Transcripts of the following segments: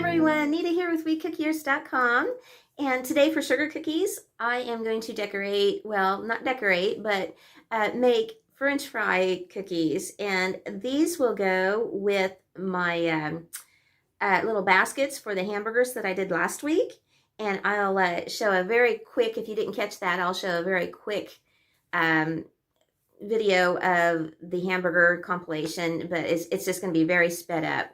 everyone, Nita here with WeCookiers.com, and today for sugar cookies I am going to decorate, well, not decorate, but make French fry cookies, and these will go with my little baskets for the hamburgers that I did last week. And I'll show a very quick, if you didn't catch that, I'll show a very quick video of the hamburger compilation, but it's just going to be very sped up.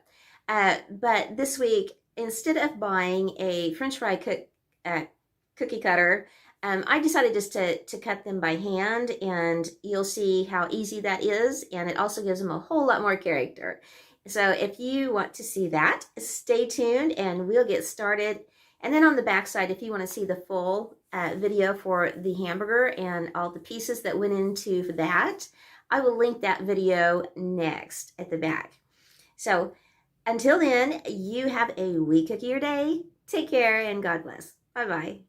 But this week, instead of buying a French fry cookie cutter, I decided just to cut them by hand, and you'll see how easy that is, and it also gives them a whole lot more character. So if you want to see that, stay tuned and we'll get started. And then on the back side, if you want to see the full video for the hamburger and all the pieces that went into that, I will link that video next at the back. So until then, you have a WeCookier day. Take care and God bless. Bye-bye.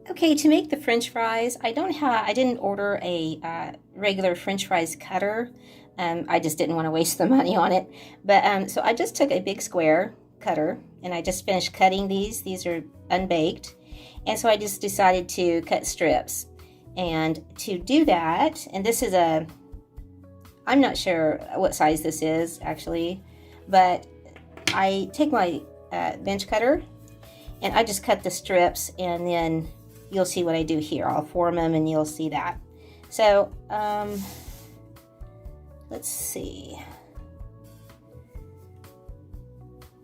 Okay, to make the French fries, I didn't order a regular French fries cutter. I just didn't want to waste the money on it. But so I just took a big square cutter and I just finished cutting these. These are unbaked. And so I just decided to cut strips. And to do that, and this is I'm not sure what size this is actually, but I take my bench cutter and I just cut the strips, and then you'll see what I do here. I'll form them and you'll see that. So let's see.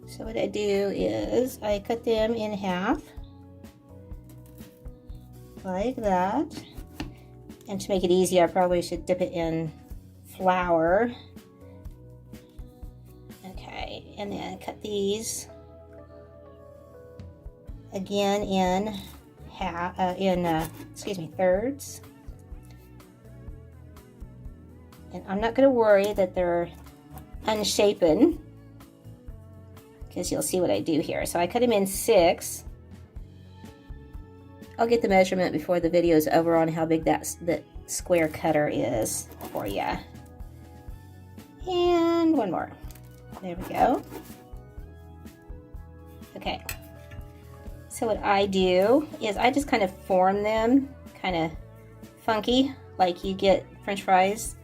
So what I do is I cut them in half like that. And to make it easy, I probably should dip it in flour. Okay, and then cut these again in thirds. And I'm not going to worry that they're unshapen, because you'll see what I do here. So I cut them in 6. I'll get the measurement before the video is over on how big that square cutter is for you. And one more. There we go. Okay. So what I do is I just kind of form them kind of funky, like you get French fries.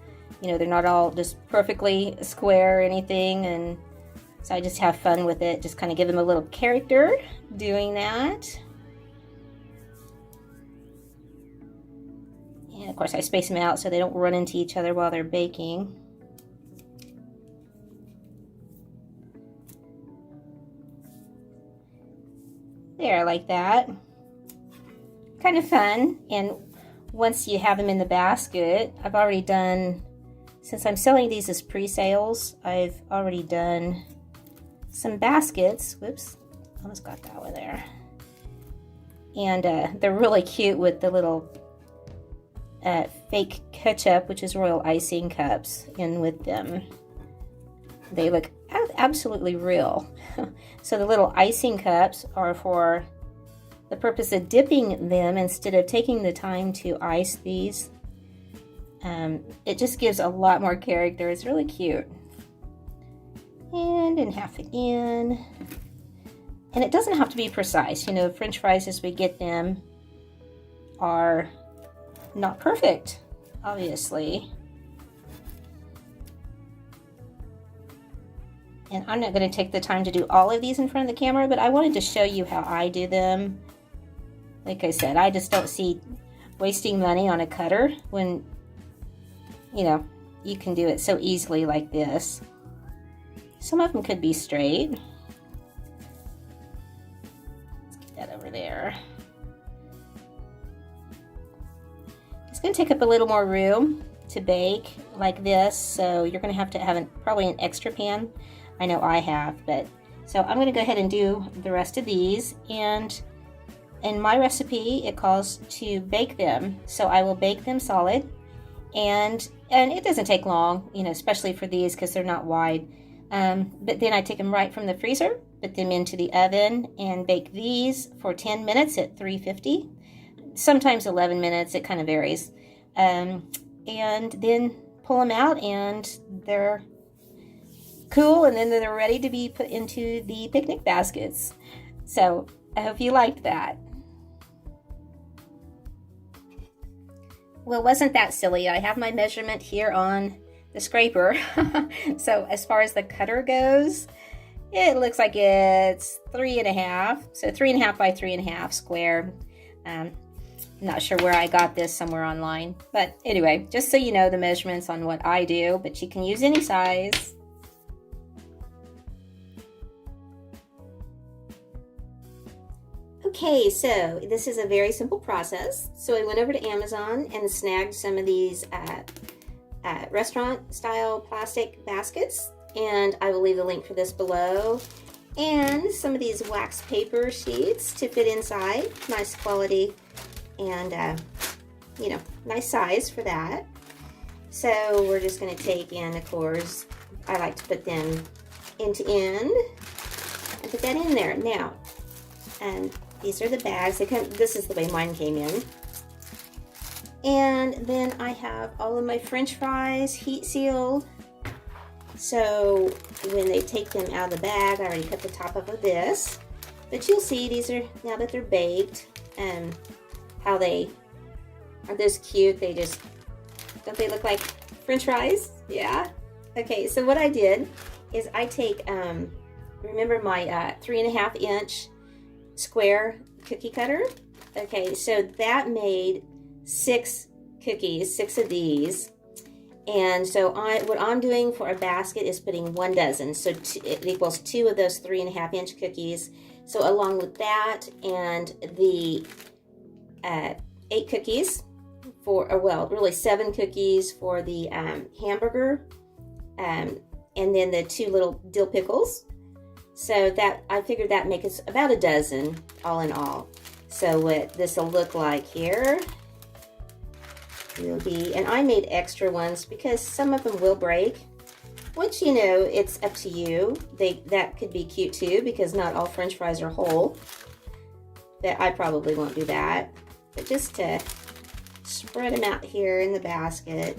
You know, they're not all just perfectly square or anything, and so I just have fun with it, just kind of give them a little character doing that. And of course I space them out so they don't run into each other while they're baking. There, like that. Kind of fun. And once you have them in the basket, I've already done, since I'm selling these as pre-sales, I've already done some baskets. Whoops, almost got that one there. And they're really cute with the little fake ketchup, which is royal icing cups, in with them. They look absolutely real. So the little icing cups are for the purpose of dipping them instead of taking the time to ice these. It just gives a lot more character. It's really cute. And in half again. And it doesn't have to be precise. You know, French fries as we get them are not perfect, obviously. And I'm not going to take the time to do all of these in front of the camera, but I wanted to show you how I do them. Like I said, I just don't see wasting money on a cutter when, you know, you can do it so easily like this. Some of them could be straight. Let's get that over there. It's going to take up a little more room to bake like this, so you're going to have probably an extra pan. I know I have, but so I'm going to go ahead and do the rest of these. And in my recipe, it calls to bake them, so I will bake them solid, and it doesn't take long, you know, especially for these because they're not wide. But then I take them right from the freezer, put them into the oven, and bake these for 10 minutes at 350. Sometimes 11 minutes, it kind of varies. And then pull them out, and they're cool, and then they're ready to be put into the picnic baskets. So I hope you liked that. Well, wasn't that silly? I have my measurement here on the scraper. So as far as the cutter goes, it looks like it's 3.5. So 3.5 by 3.5 square. I'm not sure where I got this, somewhere online. But anyway, just so you know the measurements on what I do, but you can use any size. Okay, so this is a very simple process. So I went over to Amazon and snagged some of these restaurant style plastic baskets, and I will leave the link for this below, and some of these wax paper sheets to fit inside. Nice quality and you know, nice size for that. So we're just going to take in, of course, I like to put them end to end and put that in there. Now, and these are the bags. This is the way mine came in. And then I have all of my French fries heat sealed. So when they take them out of the bag, I already cut the top of this. But you'll see these are, now that they're baked, and how they are this cute. They just, don't they look like French fries? Yeah. Okay, so what I did is I take, remember my 3.5 inch square cookie cutter? Okay, so that made 6 cookies, 6 of these. And so what I'm doing for a basket is putting 1 dozen. So it equals 2 of those 3.5 inch cookies. So along with that and the 8 cookies for, or well, really 7 cookies for the hamburger, and then the 2 little dill pickles. So that, I figured that makes about 1 dozen all in all. So what this will look like here will be, and I made extra ones because some of them will break, which, you know, it's up to you. That could be cute too, because not all French fries are whole. But I probably won't do that. But just to spread them out here in the basket.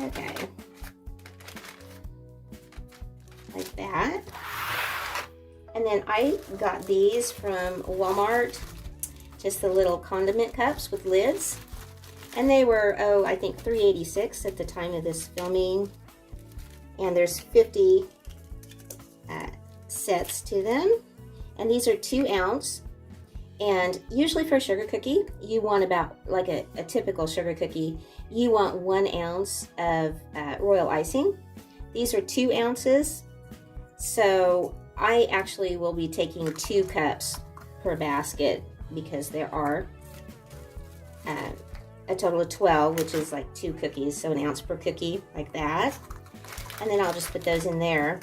Okay. Like that. And then I got these from Walmart, just the little condiment cups with lids. And they were, oh, I think $3.86 at the time of this filming. And there's 50 sets to them. And these are 2 ounce. And usually for a sugar cookie, you want about, like a typical sugar cookie, you want 1 ounce of royal icing. These are 2 ounces. So I actually will be taking 2 cups per basket because there are a total of 12, which is like 2 cookies, so 1 ounce per cookie, like that. And then I'll just put those in there.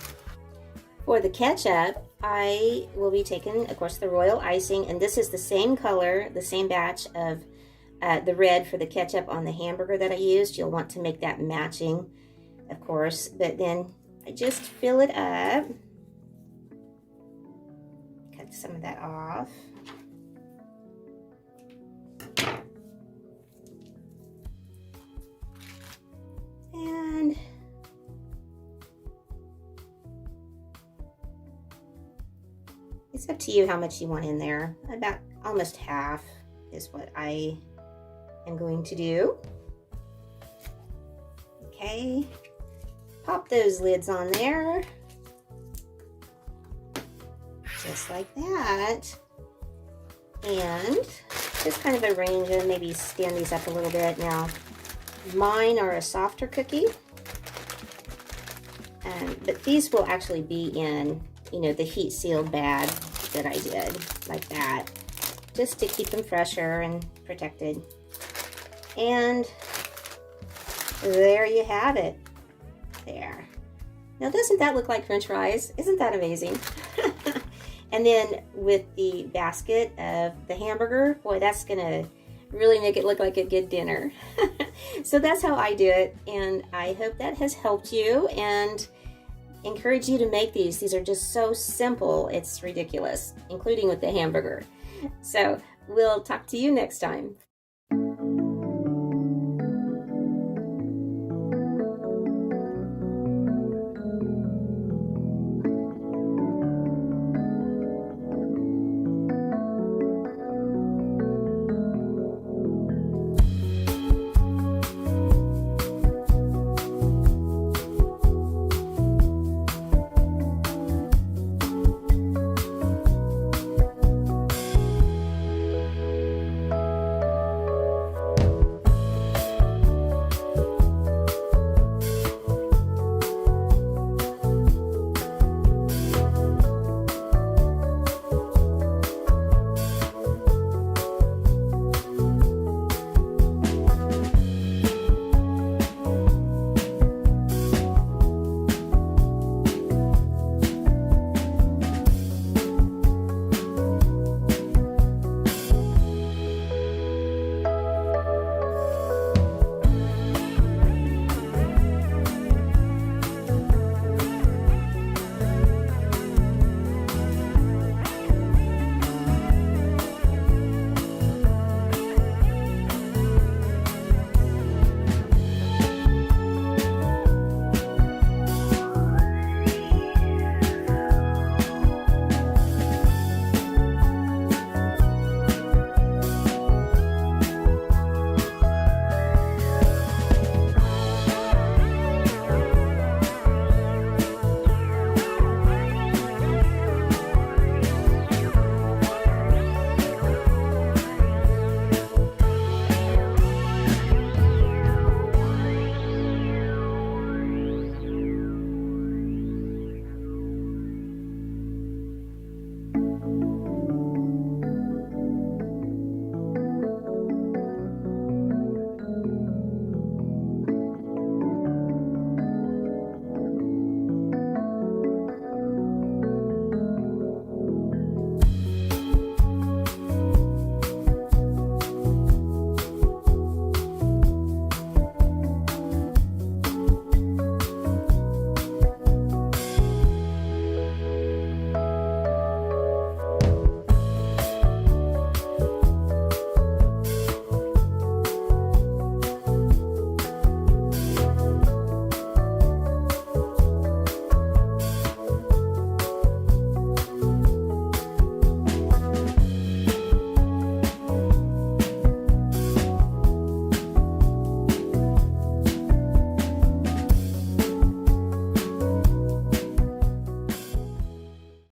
For the ketchup, I will be taking, of course, the royal icing, and this is the same color, the same batch of the red for the ketchup on the hamburger that I used. You'll want to make that matching, of course, but then I just fill it up. Cut some of that off. And it's up to you how much you want in there. About almost half is what I am going to do. Okay. Pop those lids on there, just like that, and just kind of arrange them, maybe stand these up a little bit. Now, mine are a softer cookie, but these will actually be in, you know, the heat sealed bag that I did, like that, just to keep them fresher and protected. And there you have it. There. Now, doesn't that look like French fries? Isn't that amazing? And then with the basket of the hamburger, boy, that's gonna really make it look like a good dinner. So that's how I do it, and I hope that has helped you and encourage you to make these. These are just so simple, it's ridiculous, including with the hamburger. So we'll talk to you next time.